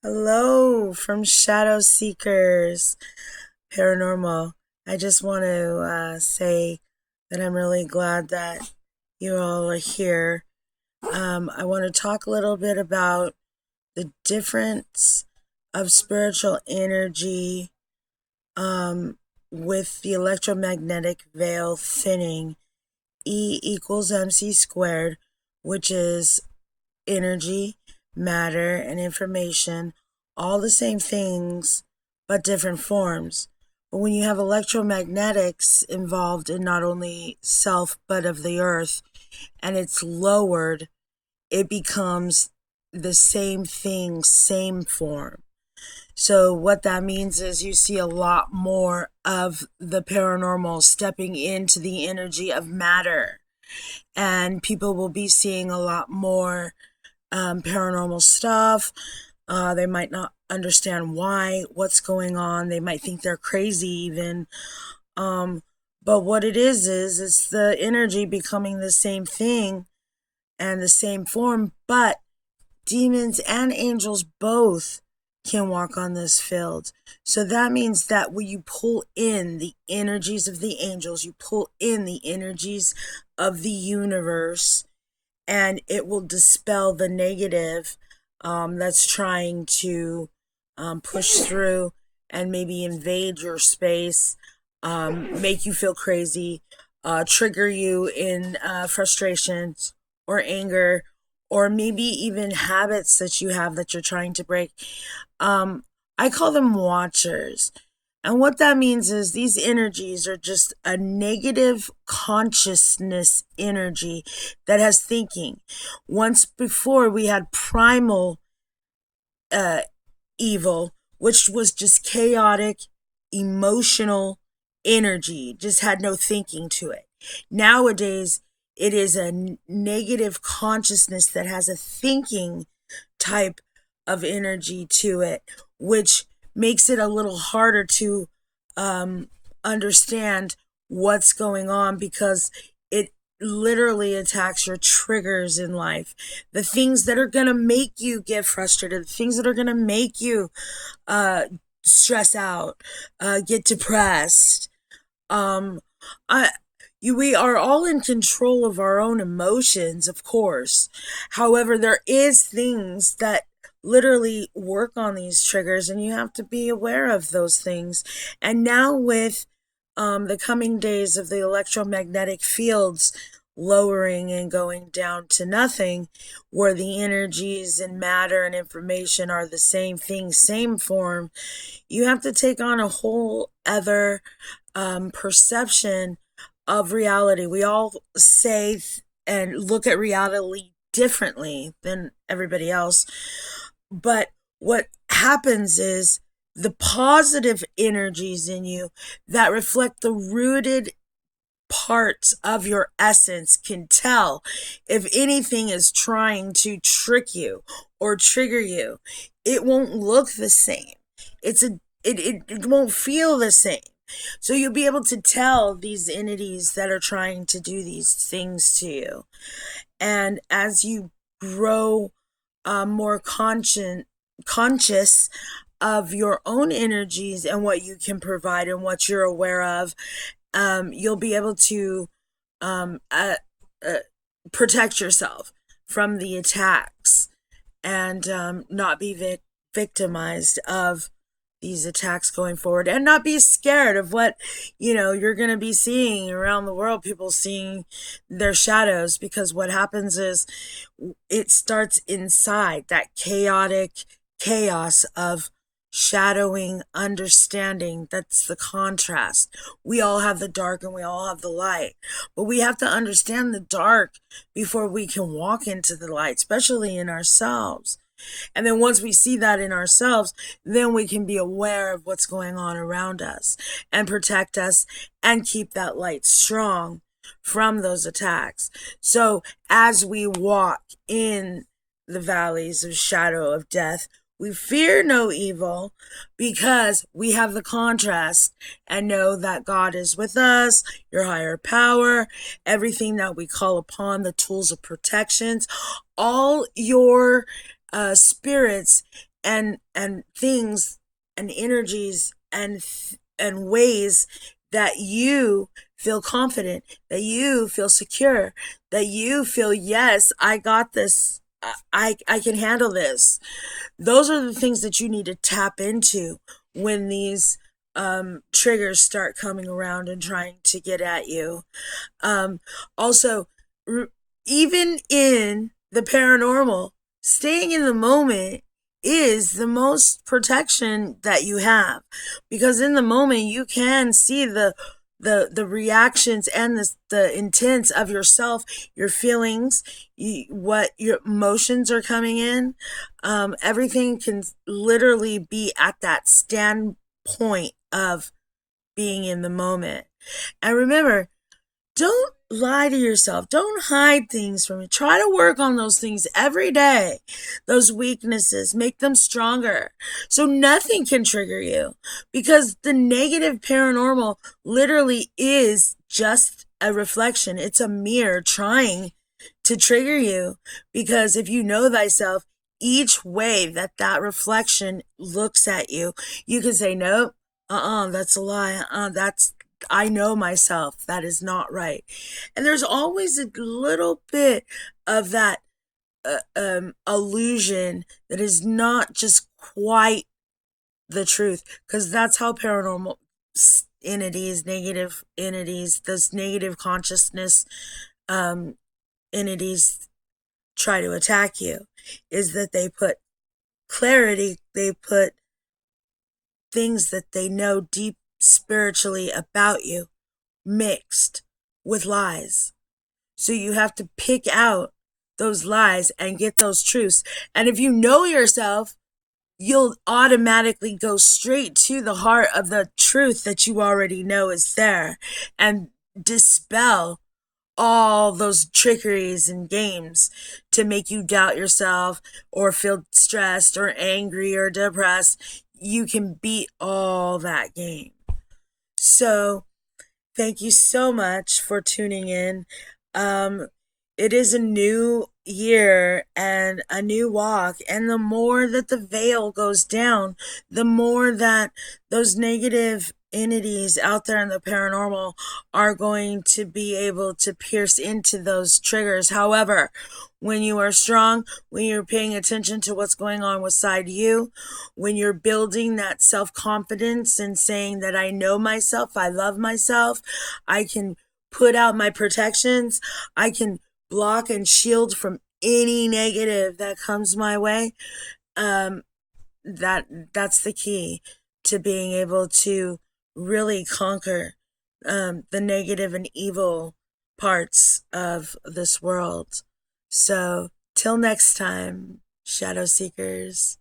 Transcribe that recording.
Hello from Shadow Seekers Paranormal. I just want to say that I'm really glad that you all are here. I want to talk a little bit about the difference of spiritual energy with the electromagnetic veil thinning. E equals MC squared, which is energy, matter, and information, all the same things, but different forms. But when you have electromagnetics involved in not only self, but of the earth, and it's lowered, it becomes the same thing, same form. So what that means is you see a lot more of the paranormal stepping into the energy of matter. And people will be seeing a lot more paranormal stuff. They might not understand what's going on. They might think they're crazy even. But what it is it's the energy becoming the same thing and the same form, but demons and angels both can walk on this field. So that means that when you pull in the energies of the angels, you pull in the energies of the universe, and it will dispel the negative that's trying to push through and maybe invade your space, make you feel crazy, trigger you in frustrations or anger, or maybe even habits that you have that you're trying to break. I call them watchers. And what that means is these energies are just a negative consciousness energy that has thinking. Once before, we had primal uh, evil, which was just chaotic, emotional energy, just had no thinking to it. Nowadays, it is a negative consciousness that has a thinking type of energy to it, which makes it a little harder to understand what's going on because it literally attacks your triggers in life. The things that are going to make you get frustrated, the things that are going to make you uh, stress out, get depressed. Um, I, we are all in control of our own emotions, of course. However, there is things that literally work on these triggers, and you have to be aware of those things. And now with the coming days of the electromagnetic fields lowering and going down to nothing, where the energies and matter and information are the same thing, same form, you have to take on a whole other perception of reality. We all say and look at reality differently than everybody else. But what happens is the positive energies in you that reflect the rooted parts of your essence can tell if anything is trying to trick you or trigger you. It won't look the same. It won't feel the same. So you'll be able to tell these entities that are trying to do these things to you. And as you grow more conscious of your own energies and what you can provide and what you're aware of, you'll be able to um, uh, uh, protect yourself from the attacks and not be victimized of these attacks going forward, and not be scared of what you're going to be seeing around the world, people seeing their shadows, because what happens is it starts inside that chaotic chaos of shadowing understanding. That's the contrast. We all have the dark and we all have the light, but we have to understand the dark before we can walk into the light, especially in ourselves. And then once we see that in ourselves, then we can be aware of what's going on around us and protect us and keep that light strong from those attacks. So as we walk in the valleys of shadow of death, we fear no evil because we have the contrast and know that God is with us, your higher power, everything that we call upon, the tools of protections, all your spirits and things and energies and ways that you feel confident, that you feel secure, that you feel, yes, I got this. I can handle this. Those are the things that you need to tap into when these triggers start coming around and trying to get at you. Um, Also, r- even in the paranormal, staying in the moment is the most protection that you have, because in the moment you can see the reactions and the intents of yourself, your feelings, what your emotions are coming in. Everything can literally be at that standpoint of being in the moment. And remember, don't lie to yourself. Don't hide things from you. Try to work on those things every day. Those weaknesses, make them stronger so nothing can trigger you. Because the negative paranormal literally is just a reflection. It's a mirror trying to trigger you. Because if you know thyself, each way that that reflection looks at you, you can say, nope, that's a lie. I know myself. That is not right. And there's always a little bit of that illusion that is not just quite the truth, because that's how paranormal entities, negative entities, those negative consciousness um, entities try to attack you, is that they put clarity, they put things that they know deep spiritually about you mixed with lies. So you have to pick out those lies and get those truths. And if you know yourself, you'll automatically go straight to the heart of the truth that you already know is there and dispel all those trickeries and games to make you doubt yourself or feel stressed or angry or depressed. You can beat all that game. So, thank you so much for tuning in. Um, it is a new year and a new walk. And the more that the veil goes down, the more that those negative entities out there in the paranormal are going to be able to pierce into those triggers. However, when you are strong, when you're paying attention to what's going on inside you, when you're building that self-confidence and saying that I know myself, I love myself, I can put out my protections, I can block and shield from any negative that comes my way, um, that's the key to being able to really conquer the negative and evil parts of this world. So, till next time, Shadow Seekers.